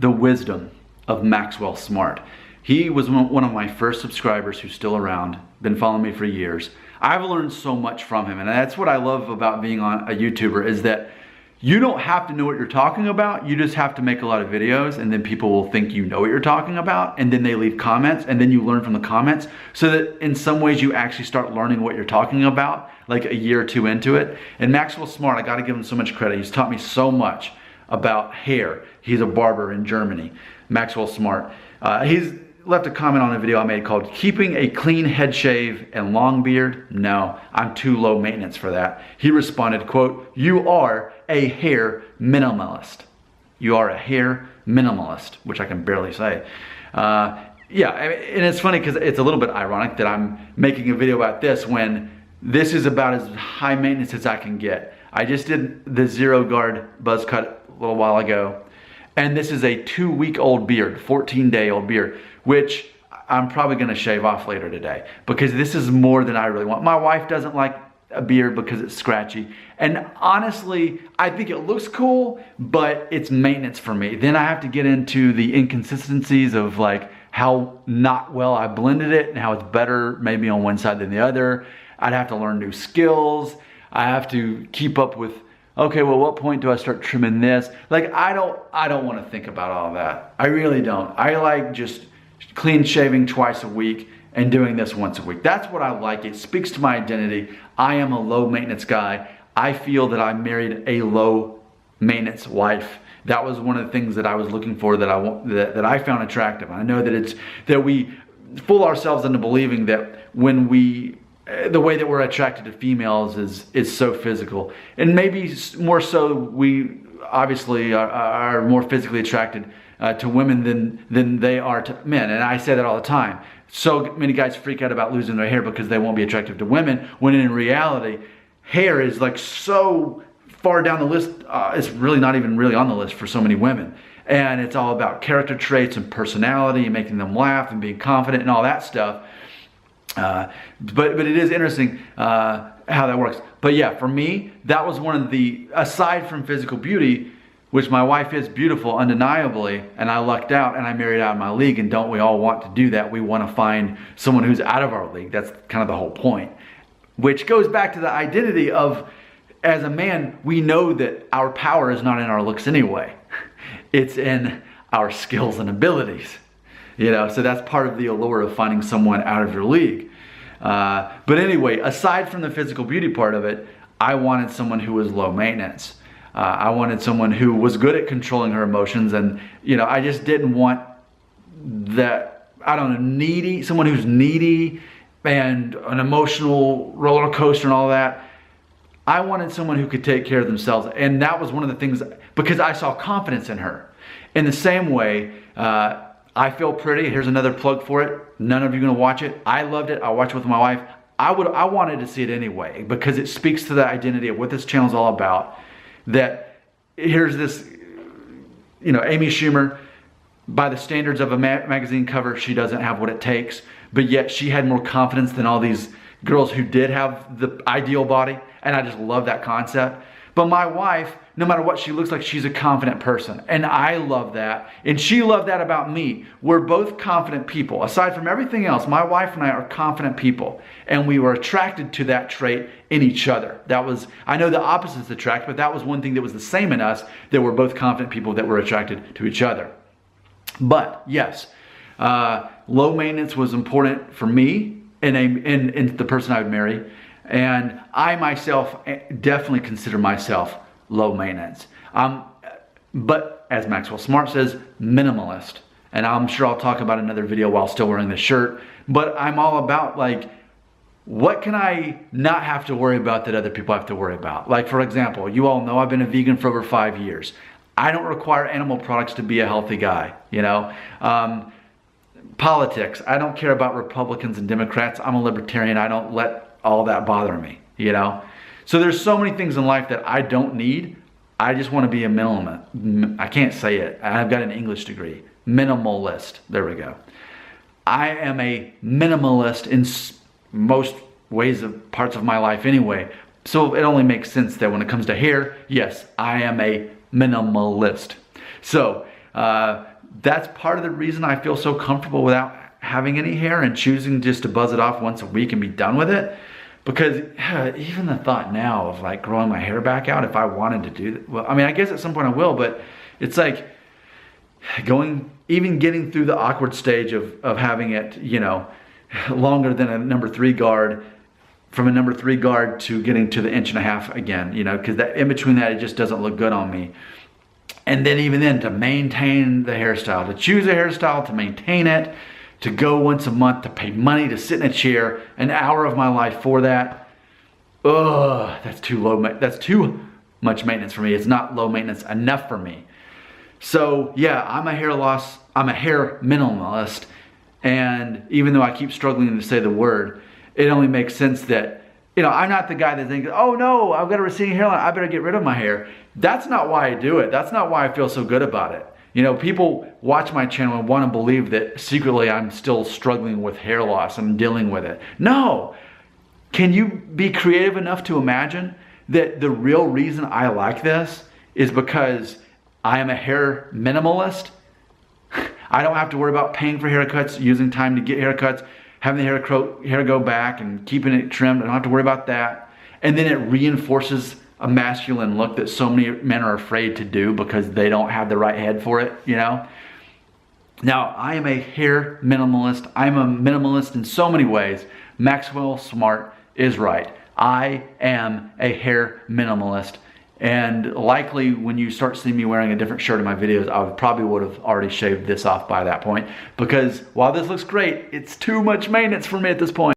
the wisdom of Maxwell Smart. He was one of my first subscribers who's still around, been following me for years. I've learned so much from him, and that's what I love about being on a YouTuber, is that you don't have to know what you're talking about. You just have to make a lot of videos, and then people will think you know what you're talking about, and then they leave comments, and then you learn from the comments, so that in some ways you actually start learning what you're talking about, like a year or two into it. And Maxwell Smart, I gotta give him so much credit. He's taught me so much about hair. He's a barber in Germany, Maxwell Smart. He's left a comment on a video I made called "Keeping a Clean Head Shave and Long Beard? No, I'm too low maintenance for that." He responded, quote, "You are a hair minimalist." You are a hair minimalist, which I can barely say. Yeah, and it's funny because it's a little bit ironic that I'm making a video about this when this is about as high maintenance as I can get. I just did the zero guard buzz cut a little while ago, and this is a 2-week-old beard, 14-day-old beard, which I'm probably gonna shave off later today because this is more than I really want. My wife doesn't like a beard because it's scratchy. And honestly, I think it looks cool, but it's maintenance for me. Then I have to get into the inconsistencies of like how not well I blended it and how it's better maybe on one side than the other. I'd have to learn new skills. I have to keep up with, okay, well, what point do I start trimming this? Like, I don't want to think about all that. I really don't. I like just clean shaving twice a week and doing this once a week. That's what I like. It speaks to my identity. I am a low maintenance guy. I feel that I married a low maintenance wife. That was one of the things that I was looking for, that I found attractive. I know that we fool ourselves into believing that when the way that we're attracted to females is so physical, and maybe more so we obviously are more physically attracted to women than they are to men. And I say that all the time. So many guys freak out about losing their hair because they won't be attractive to women, when in reality, hair is like so far down the list. It's really not even really on the list for so many women. And it's all about character traits and personality and making them laugh and being confident and all that stuff. But it is interesting how that works. But yeah, for me, that was one of the, aside from physical beauty, which my wife is beautiful undeniably, and I lucked out and I married out of my league, and don't we all want to do that? We want to find someone who's out of our league. That's kind of the whole point. Which goes back to the identity of, as a man, we know that our power is not in our looks anyway. It's in our skills and abilities. You know, so that's part of the allure of finding someone out of your league. But anyway, aside from the physical beauty part of it, I wanted someone who was low maintenance. I wanted someone who was good at controlling her emotions, and you know, I just didn't want that, I don't know, needy, someone who's needy and an emotional roller coaster and all that. I wanted someone who could take care of themselves, and that was one of the things, because I saw confidence in her. In the same way, I Feel Pretty, here's another plug for it. None of you are gonna watch it. I loved it. I watched it with my wife. I wanted to see it anyway because it speaks to the identity of what this channel is all about. That here's this, you know, Amy Schumer, by the standards of a magazine cover, she doesn't have what it takes, but yet she had more confidence than all these girls who did have the ideal body, and I just love that concept. But my wife, no matter what she looks like, she's a confident person, and I love that, and she loved that about me. We're both confident people. Aside from everything else, my wife and I are confident people, and we were attracted to that trait in each other. That was, I know the opposites attract, but that was one thing that was the same in us, that we're both confident people that were attracted to each other. But yes, low maintenance was important for me in the person I would marry. And I myself definitely consider myself low maintenance. But as Maxwell Smart says, minimalist. And I'm sure I'll talk about another video while still wearing this shirt. But I'm all about, like, what can I not have to worry about that other people have to worry about? Like, for example, you all know I've been a vegan for over 5 years. I don't require animal products to be a healthy guy, you know? Politics, I don't care about Republicans and Democrats. I'm a libertarian. I don't let all that bother me, you know? So there's so many things in life that I don't need. I just want to be a minimalist. I can't say it. I've got an English degree. Minimalist. There we go. I am a minimalist in most ways of parts of my life anyway. So it only makes sense that when it comes to hair, yes, I am a minimalist. So That's part of the reason I feel so comfortable without having any hair and choosing just to buzz it off once a week and be done with it. Because even the thought now of like growing my hair back out, if I wanted to do that, well, I mean, I guess at some point I will, but it's like even getting through the awkward stage of having it, you know, longer than a number 3 guard, from a number 3 guard to getting to the 1.5 inches again, you know, because that in between that, it just doesn't look good on me. And then even then, to maintain the hairstyle, to choose a hairstyle, to maintain it, to go once a month, to pay money, to sit in a chair, an hour of my life for that. Ugh, that's too much maintenance for me. It's not low maintenance enough for me. So yeah, I'm a hair minimalist. And even though I keep struggling to say the word, it only makes sense that, you know, I'm not the guy that thinks, oh no, I've got a receding hairline, I better get rid of my hair. That's not why I do it. That's not why I feel so good about it. You know, people watch my channel and want to believe that secretly I'm still struggling with hair loss and dealing with it. No. Can you be creative enough to imagine that the real reason I like this is because I am a hair minimalist? I don't have to worry about paying for haircuts, using time to get haircuts, having the hair go back and keeping it trimmed. I don't have to worry about that. And then it reinforces a masculine look that so many men are afraid to do because they don't have the right head for it, you know? Now, I am a hair minimalist. I'm a minimalist in so many ways. Maxwell Smart is right. I am a hair minimalist. And likely when you start seeing me wearing a different shirt in my videos, I probably would have already shaved this off by that point. Because while this looks great, it's too much maintenance for me at this point.